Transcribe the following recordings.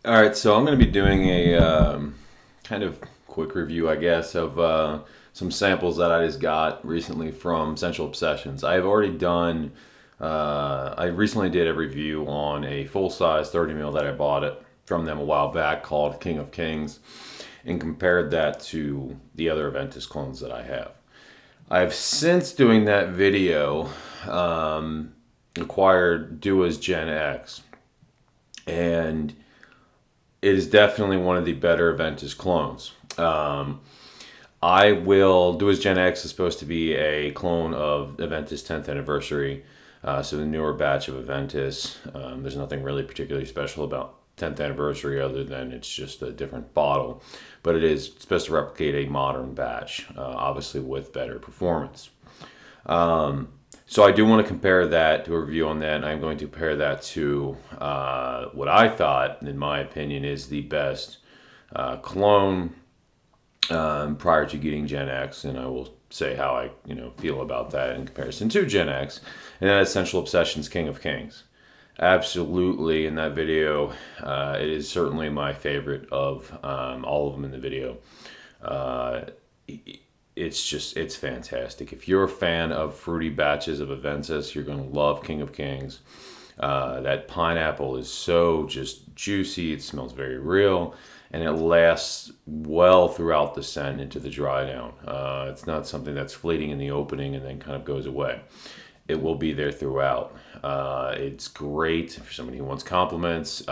All right, so I'm going to be doing a kind of quick review, I guess, of some samples that I just got recently from Scentual Obsessions. I have already done. I recently did a review on a full size 30 ml that I bought it from them a while back called King of Kings, and compared that to the other Aventus clones that I have. I've since doing that video acquired Dua's Gen X, and it is definitely one of the better Aventus clones. I will do as Gen X is supposed to be a clone of Aventus 10th anniversary, so the newer batch of Aventus. There's nothing really particularly special about 10th anniversary other than it's just a different bottle, but it is supposed to replicate a modern batch, obviously with better performance. So I do want to compare that to a review on that, and I'm going to compare that to what I thought, in my opinion, is the best clone prior to getting Gen X, and I will say how I feel about that in comparison to Gen X, and then Scentual Obsessions King of Kings. Absolutely, in that video, it is certainly my favorite of all of them in the video. Uh, it's fantastic. If you're a fan of fruity batches of Aventus, you're going to love King of Kings. That pineapple is so just juicy. It smells very real, and it lasts well throughout the scent into the dry down. It's not something that's fleeting in the opening and then kind of goes away. It will be there throughout. It's great for somebody who wants compliments.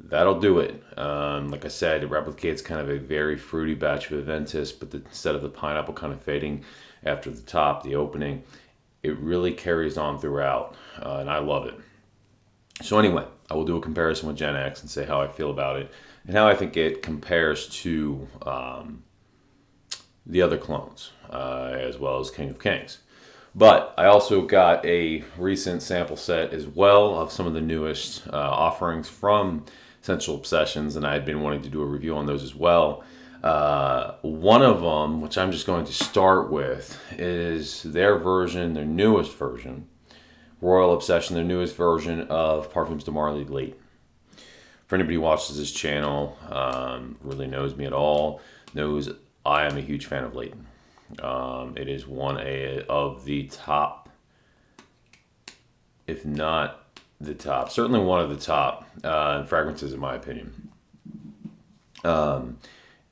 That'll do it. Like I said, it replicates kind of a very fruity batch of Aventus, but instead of the pineapple kind of fading after the top, the opening, it really carries on throughout, and I love it. So anyway, I will do a comparison with Gen X and say how I feel about it and how I think it compares to the other clones, as well as King of Kings. But I also got a recent sample set as well of some of the newest offerings from Scentual Obsessions, and I had been wanting to do a review on those as well. One of them, which I'm just going to start with, is their version, their newest version, Royal Obsession, their newest version of Parfums de Marly Late. For anybody who watches this channel, really knows me at all, knows I am a huge fan of Leighton. It is of the top, if not the top, certainly one of the top fragrances in my opinion. I'm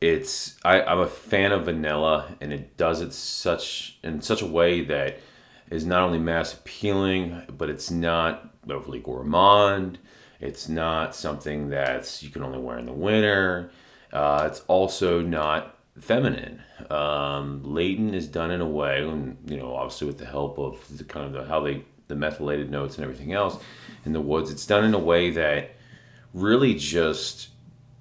a fan of vanilla, and it does it in such a way that is not only mass appealing, but it's not overly gourmand. It's not something that you can only wear in the winter. It's also not feminine. Leighton is done in a way, and obviously with the help of the kind of the methylated notes and everything else in the woods. It's done in a way that really just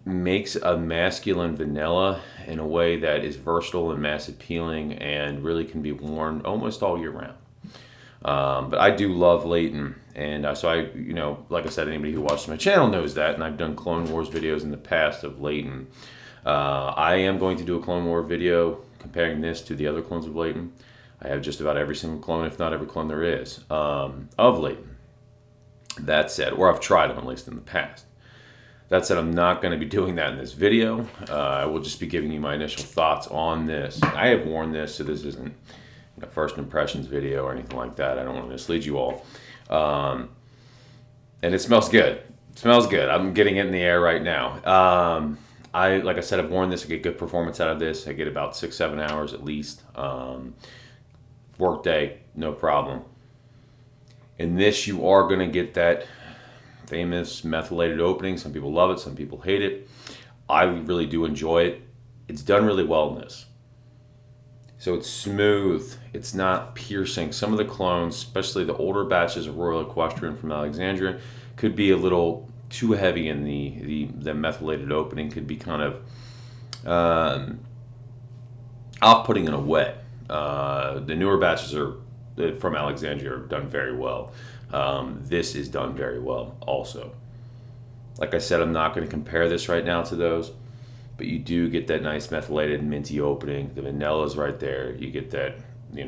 makes a masculine vanilla in a way that is versatile and mass appealing and really can be worn almost all year round. But I do love Leighton, and like I said, anybody who watches my channel knows that, and I've done Clone Wars videos in the past of Leighton. I am going to do a Clone War video comparing this to the other clones of Leighton. I have just about every single clone, if not every clone there is, of Leighton. That said, or I've tried them at least in the past. That said, I'm not going to be doing that in this video. I will just be giving you my initial thoughts on this. I have worn this, so this isn't a first impressions video or anything like that. I don't want to mislead you all. And it smells good. It smells good. I'm getting it in the air right now. Like I said, I've worn this. I get good performance out of this. I get about 6-7 hours at least. Work day, no problem. In this, you are going to get that famous methylated opening. Some people love it, some people hate it. I really do enjoy it. It's done really well in this. So it's smooth. It's not piercing. Some of the clones, especially the older batches of Royal Equestrian from Alexandria, could be a little too heavy in the methylated opening. Could be kind of off-putting in a way. The newer batches from Alexandria are done very well. This is done very well also. Like I said, I'm not going to compare this right now to those, but you do get that nice methylated minty opening. The vanilla is right there. You get that, the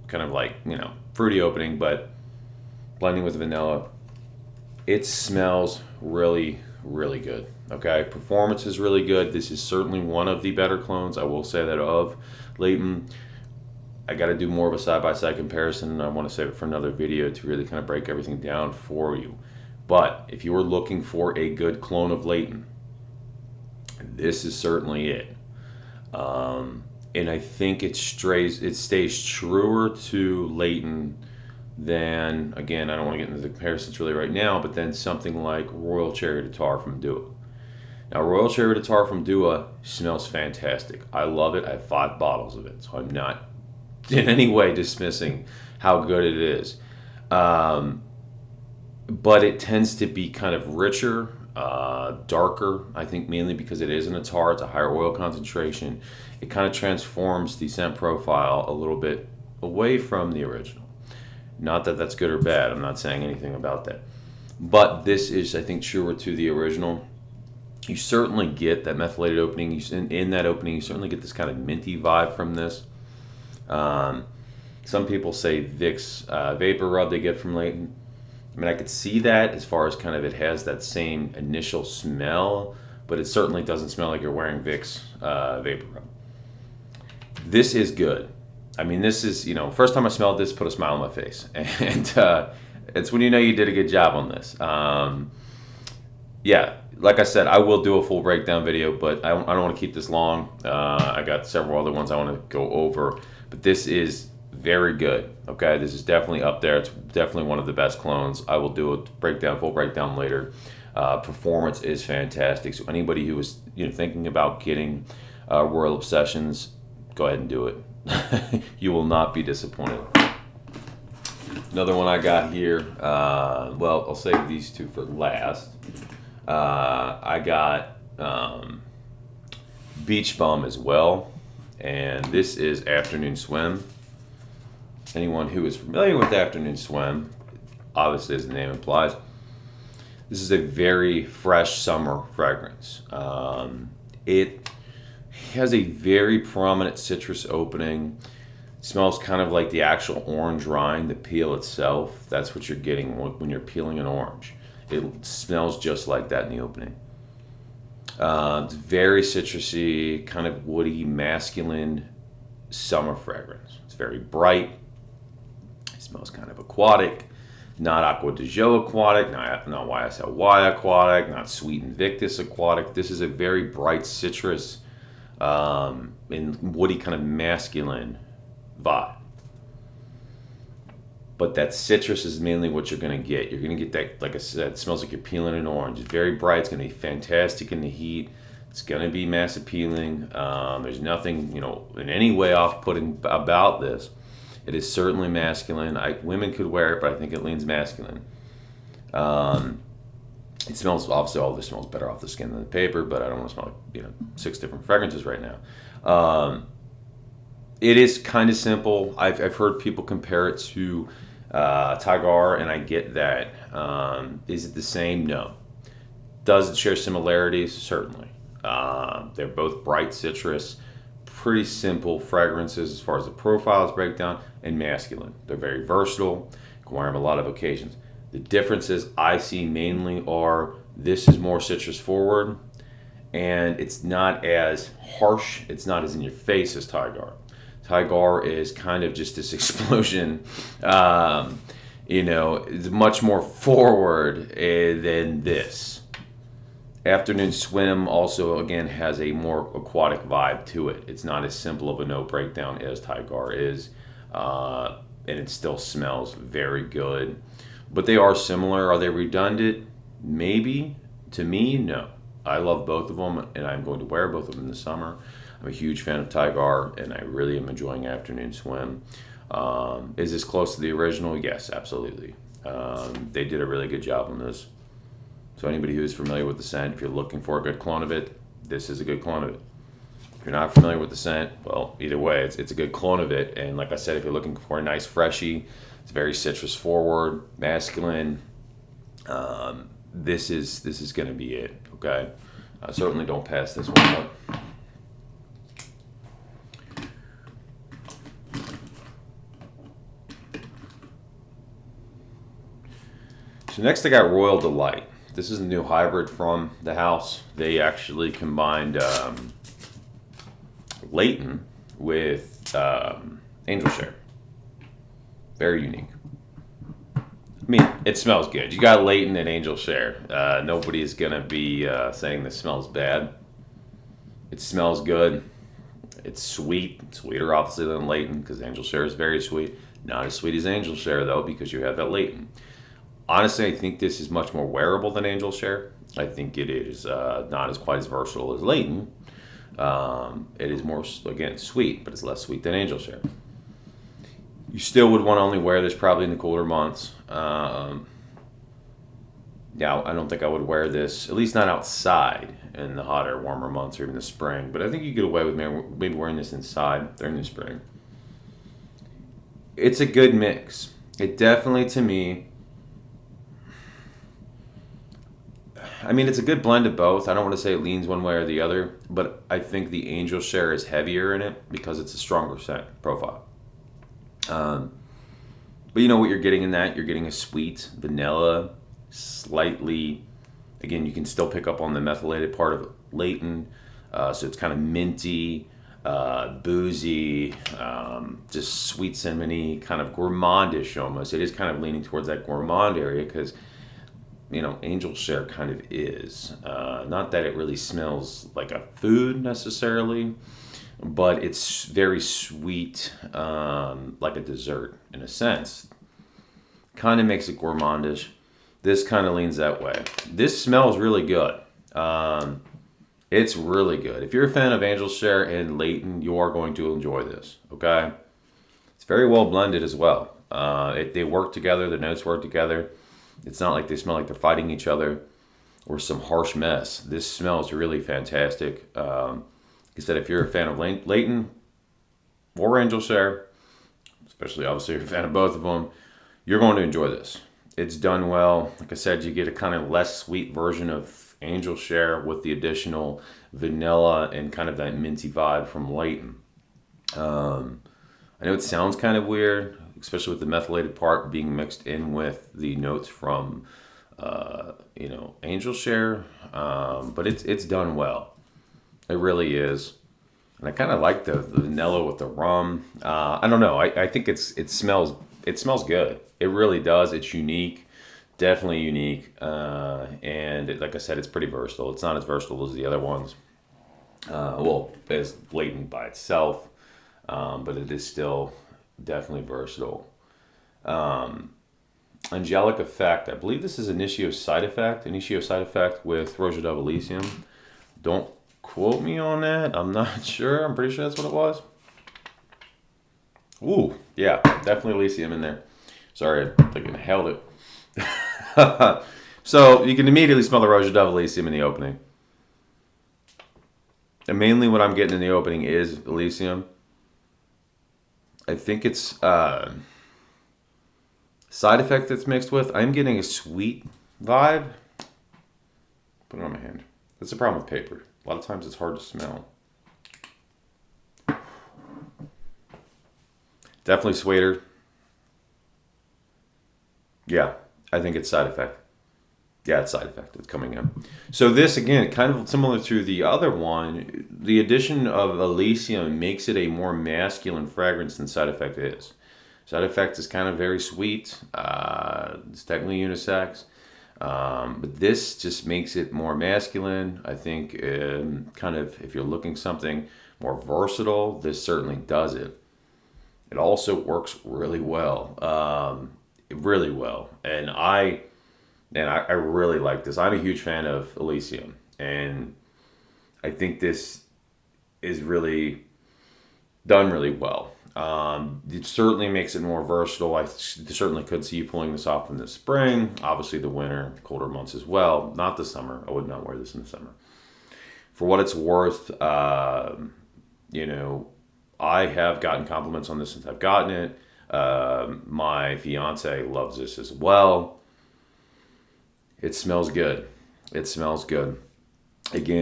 kind of like, fruity opening, but blending with the vanilla. it smells really, really good. Okay, performance is really good. This is certainly one of the better clones, I will say that, of Layton. I got to do more of a side-by-side comparison, and I want to save it for another video to really kind of break everything down for you. But if you were looking for a good clone of Layton, this is certainly it. And I think it stays truer to Layton than, again, I don't want to get into the comparisons really right now, but then something like Royal Cherry Tartar from Dua. Now, Royal Cherry Tartar from Dua smells fantastic. I love it. I have 5 bottles of it, so I'm not in any way dismissing how good it is. But it tends to be kind of richer, darker, I think mainly because it is in a tar. It's a higher oil concentration. It kind of transforms the scent profile a little bit away from the original. Not that that's good or bad. I'm not saying anything about that. But this is, I think, truer to the original. You certainly get that methylated opening. In that opening, you certainly get this kind of minty vibe from this. Some people say Vicks Vapor Rub they get from Layton. I mean, I could see that as far as kind of it has that same initial smell, but it certainly doesn't smell like you're wearing Vicks Vapor Rub. This is good. I mean, this is, first time I smelled this, put a smile on my face. And it's when you know you did a good job on this. Yeah, like I said, I will do a full breakdown video, but I don't want to keep this long. I got several other ones I want to go over, but this is very good. Okay, this is definitely up there. It's definitely one of the best clones. I will do a full breakdown later. Performance is fantastic. So anybody who is thinking about getting Royal Obsessions, go ahead and do it. You will not be disappointed. Another one I got here. Well, I'll save these two for last. I got Beach Bum as well, and this is Afternoon Swim. Anyone who is familiar with Afternoon Swim, obviously as the name implies, this is a very fresh summer fragrance. It has a very prominent citrus opening. It smells kind of like the actual orange rind, the peel itself. That's what you're getting when you're peeling an orange. It smells just like that in the opening. It's very citrusy, kind of woody, masculine summer fragrance. It's very bright. It smells kind of aquatic. Not Aqua de Jo aquatic, not YSLY aquatic, not Sweet Invictus aquatic. This is a very bright citrus and woody kind of masculine vibe. But that citrus is mainly what you're going to get. You're going to get that, like I said, it smells like you're peeling an orange. It's very bright. It's going to be fantastic in the heat. It's going to be mass appealing. There's nothing, in any way off-putting about this. It is certainly masculine. Women could wear it, but I think it leans masculine. It smells, obviously all this smells better off the skin than the paper, but I don't want to smell like 6 different fragrances right now. It is kind of simple. I've heard people compare it to Tigar, and I get that. Is it the same? No. Does it share similarities? Certainly. They're both bright citrus, pretty simple fragrances as far as the profiles breakdown, and masculine. They're very versatile. You can wear them a lot of occasions. The differences I see mainly are this is more citrus forward, and it's not as harsh. It's not as in your face as Tigar. Tigar is kind of just this explosion. It's much more forward than this. Afternoon Swim also, again, has a more aquatic vibe to it. It's not as simple of a note breakdown as Tigar is, and it still smells very good. But they are similar. Are they redundant? Maybe. To me, no. I love both of them, and I'm going to wear both of them in the summer. I'm a huge fan of Tigar, and I really am enjoying Afternoon Swim. Is this close to the original? Yes, absolutely. They did a really good job on this. So anybody who is familiar with the scent, if you're looking for a good clone of it, this is a good clone of it. If you're not familiar with the scent, well, either way, it's a good clone of it. And like I said, if you're looking for a nice freshie, it's very citrus forward, masculine. This is going to be it. Okay, certainly don't pass this one up. So next I got Royal Delight. This is a new hybrid from the house. They actually combined Leighton with Angel Share. Very unique. I mean, it smells good. You got Leighton and Angel Share. Nobody's going to be saying this smells bad. It smells good. It's sweet. Sweeter, obviously, than Leighton because Angel Share is very sweet. Not as sweet as Angel Share, though, because you have that Leighton. Honestly, I think this is much more wearable than Angel Share. I think it is not as quite as versatile as Leighton. It is more, again, sweet, but it's less sweet than Angel Share. You still would want to only wear this probably in the cooler months. Yeah, I don't think I would wear this, at least not outside in the hotter, warmer months or even the spring. But I think you get away with maybe wearing this inside during the spring. It's a good mix. It definitely, to me, I mean, it's a good blend of both. I don't want to say it leans one way or the other, but I think the Angel Share is heavier in it because it's a stronger scent profile. But you know what you're getting in that? You're getting a sweet vanilla, slightly, again, you can still pick up on the methylated part of Leighton. So it's kind of minty, boozy, just sweet cinnamony, kind of gourmandish almost. It is kind of leaning towards that gourmand area because, you know, Angel Share kind of is. Not that it really smells like a food necessarily, but it's very sweet, like a dessert in a sense. Kind of makes it gourmandish. This kind of leans that way. This smells really good. It's really good. If you're a fan of Angel Share and Leighton, you are going to enjoy this, okay? It's very well blended as well. They work together. The notes work together. It's not like they smell like they're fighting each other or some harsh mess. This smells really fantastic. Like I said, if you're a fan of Leighton or Angel Share, especially obviously if you're a fan of both of them, you're going to enjoy this. It's done well. Like I said, you get a kind of less sweet version of Angel Share with the additional vanilla and kind of that minty vibe from Leighton. I know it sounds kind of weird, especially with the methylated part being mixed in with the notes from, Angel Share, but it's done well. It really is. And I kind of like the vanilla with the rum. I don't know. I think it smells good. It really does. It's unique, definitely unique. And like I said, it's pretty versatile. It's not as versatile as the other ones. As Leighton by itself, but it is still definitely versatile. Angelic Effect. I believe this is Initio Side Effect with Roja Dove Elysium. Don't quote me on that. I'm not sure. I'm pretty sure that's what it was. Ooh, yeah, definitely Elysium in there. Sorry, I think I held it. So you can immediately smell the Roja Dove Elysium in the opening. And mainly what I'm getting in the opening is Elysium. I think it's Side Effect that's mixed with. I'm getting a sweet vibe. Put it on my hand. That's the problem with paper. A lot of times it's hard to smell. Definitely sweeter. Yeah, I think it's Side Effect. Yeah, it's Side Effect. It's coming in. So this, again, kind of similar to the other one, the addition of Elysium makes it a more masculine fragrance than Side Effect is. Side Effect is kind of very sweet. It's technically unisex. But this just makes it more masculine. I think kind of if you're looking something more versatile, this certainly does it. It also works really well. Really well. And I really like this. I'm a huge fan of Elysium. And I think this is really done really well. It certainly makes it more versatile. I certainly could see you pulling this off in the spring. Obviously the winter, colder months as well. Not the summer. I would not wear this in the summer. For what it's worth, I have gotten compliments on this since I've gotten it. My fiance loves this as well. It smells good. Again,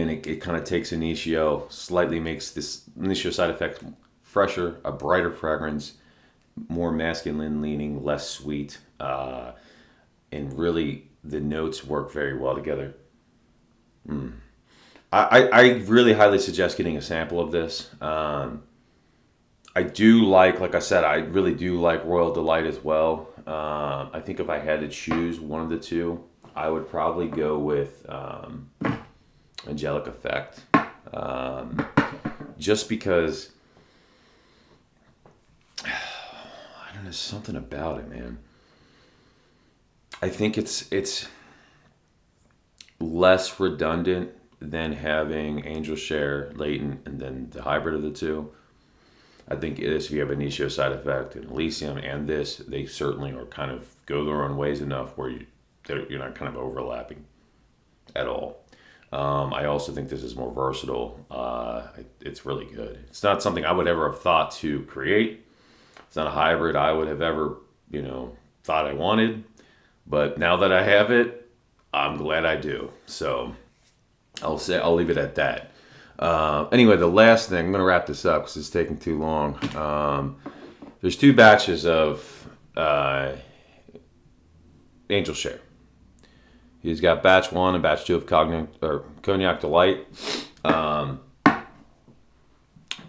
it kind of takes Initio, slightly makes this Initio Side Effect fresher, a brighter fragrance, more masculine leaning, less sweet, and really the notes work very well together. I really highly suggest getting a sample of this. I do like I said, I really do like Royal Delight as well. I think if I had to choose one of the two, I would probably go with Angelic Effect. Just because, I don't know, something about it, man. I think it's less redundant than having Angel Share, Latent, and then the hybrid of the two. I think it is, if you have a Initio side effect and Elysium and this, they certainly are kind of go their own ways enough where you're not kind of overlapping at all. I also think this is more versatile. It's really good. It's not something I would ever have thought to create. It's not a hybrid I would have ever, thought I wanted. But now that I have it, I'm glad I do. So I'll leave it at that. Anyway, the last thing, I'm going to wrap this up because it's taking too long. There's two batches of Angel Share. He's got batch 1 and batch 2 of Cognac Delight.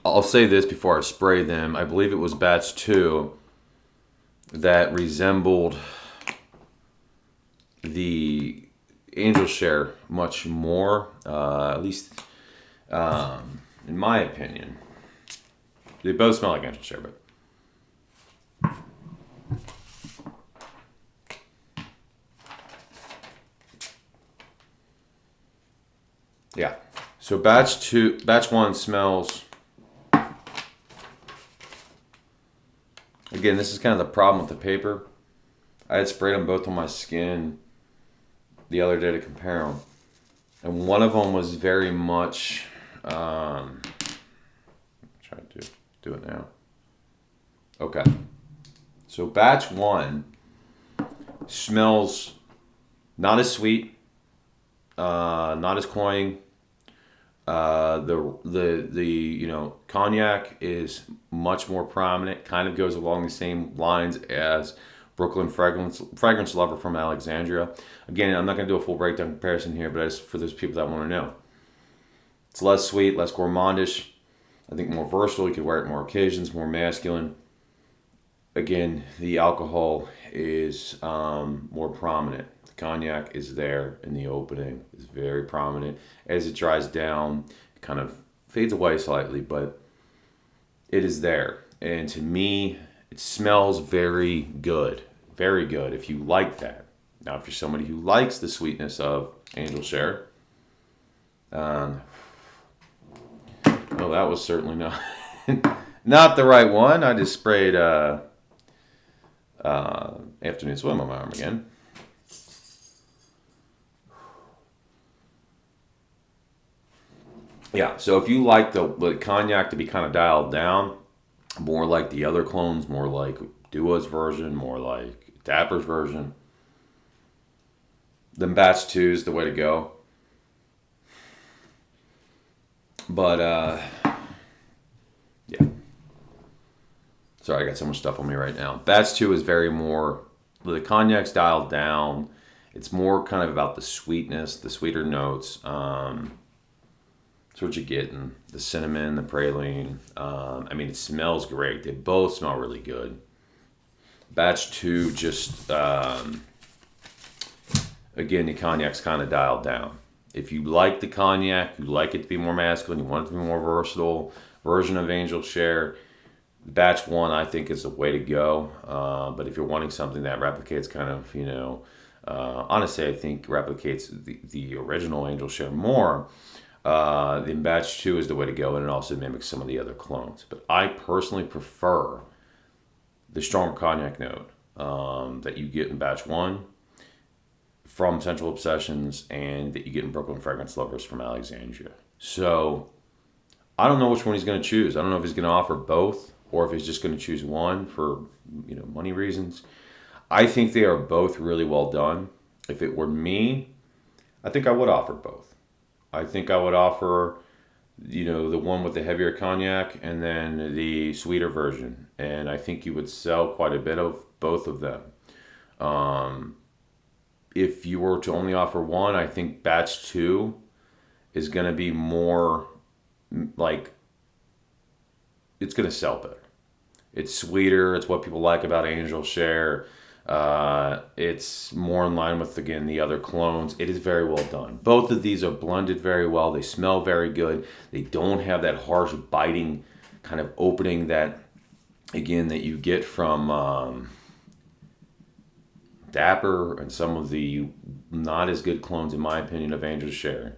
I'll say this before I spray them. I believe it was batch 2 that resembled the Angel Share much more, at least in my opinion. They both smell like Angel Share, but yeah. So batch 1 smells. Again, this is kind of the problem with the paper. I had sprayed them both on my skin the other day to compare them, and one of them was very much. Try to do it now. Okay. So batch 1 smells not as sweet, not as cloying. The cognac is much more prominent. Kind of goes along the same lines as Brooklyn Fragrance Lover from Alexandria. Again, I'm not going to do a full breakdown comparison here, but it's for those people that want to know. It's less sweet, less gourmandish. I think more versatile. You could wear it more occasions, more masculine. Again, the alcohol is more prominent. The cognac is there in the opening. It's very prominent. As it dries down, it kind of fades away slightly, but it is there. And to me, it smells very good. Very good if you like that. Now, if you're somebody who likes the sweetness of Angel Share, well, that was certainly not not the right one. I just sprayed Afternoon Swim on my arm again. Yeah, so if you like the cognac to be kind of dialed down, more like the other clones, more like Dua's version, more like Dapper's version, then batch 2 is the way to go. But, yeah. Sorry, I got so much stuff on me right now. Batch 2 is very more, the cognac's dialed down. It's more kind of about the sweetness, the sweeter notes. That's what you get in the cinnamon, the praline. It smells great. They both smell really good. Batch 2 just, again, the cognac's kind of dialed down. If you like the cognac, you like it to be more masculine, you want it to be more versatile, version of Angel Share, batch 1 I think is the way to go. But if you're wanting something that replicates kind of, honestly I think replicates the original Angel Share more, then batch 2 is the way to go, and it also mimics some of the other clones. But I personally prefer the stronger cognac note that you get in batch 1 from Scentual Obsessions and that you get in Brooklyn Fragrance Lovers from Alexandria. So I don't know which one he's going to choose. I don't know if he's going to offer both or if he's just going to choose one for money reasons. I think they are both really well done. If it were me, I think I would offer both. I think I would offer the one with the heavier cognac and then the sweeter version. And I think you would sell quite a bit of both of them. if you were to only offer one, I think batch 2 is going to be more like, it's going to sell better. It's sweeter. It's what people like about Angel Share. It's more in line with, again, the other clones. It is very well done. Both of these are blended very well. They smell very good. They don't have that harsh, biting kind of opening that, again, that you get from Dapper and some of the not as good clones, in my opinion, of Angel Share.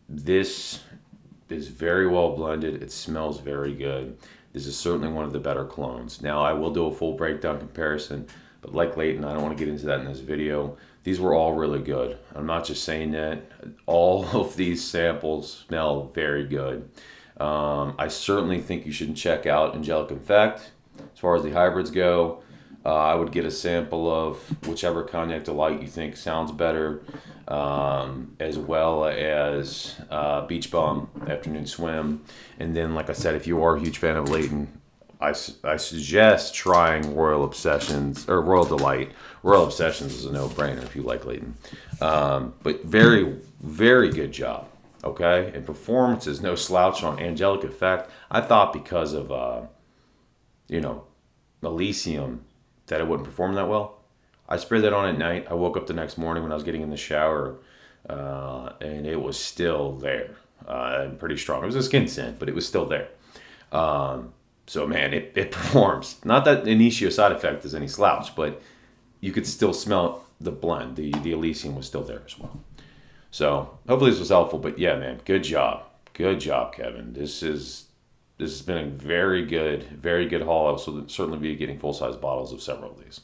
This is very well blended. It smells very good. This is certainly one of the better clones. Now, I will do a full breakdown comparison, but like Leighton, I don't want to get into that in this video. These were all really good. I'm not just saying that. All of these samples smell very good. I certainly think you should check out Angelic Effect. As far as the hybrids go, I would get a sample of whichever Cognac Delight you think sounds better, as well as Beach Bum, Afternoon Swim. And then, like I said, if you are a huge fan of Leighton, I suggest trying Royal Obsessions, or Royal Delight. Royal Obsessions is a no-brainer if you like Leighton. But very, very good job, okay? And performance is no slouch on Angelic Effect. I thought because of, Elysium, that it wouldn't perform that well. I sprayed that on at night. I woke up the next morning when I was getting in the shower, and it was still there. Pretty strong. It was a skin scent, but it was still there. So, man, it performs. Not that Initio side effect is any slouch, but you could still smell the blend. The Elysium was still there as well. So, hopefully this was helpful. But, yeah, man, good job. Good job, Kevin. This has been a very good haul. I'll certainly be getting full-size bottles of several of these.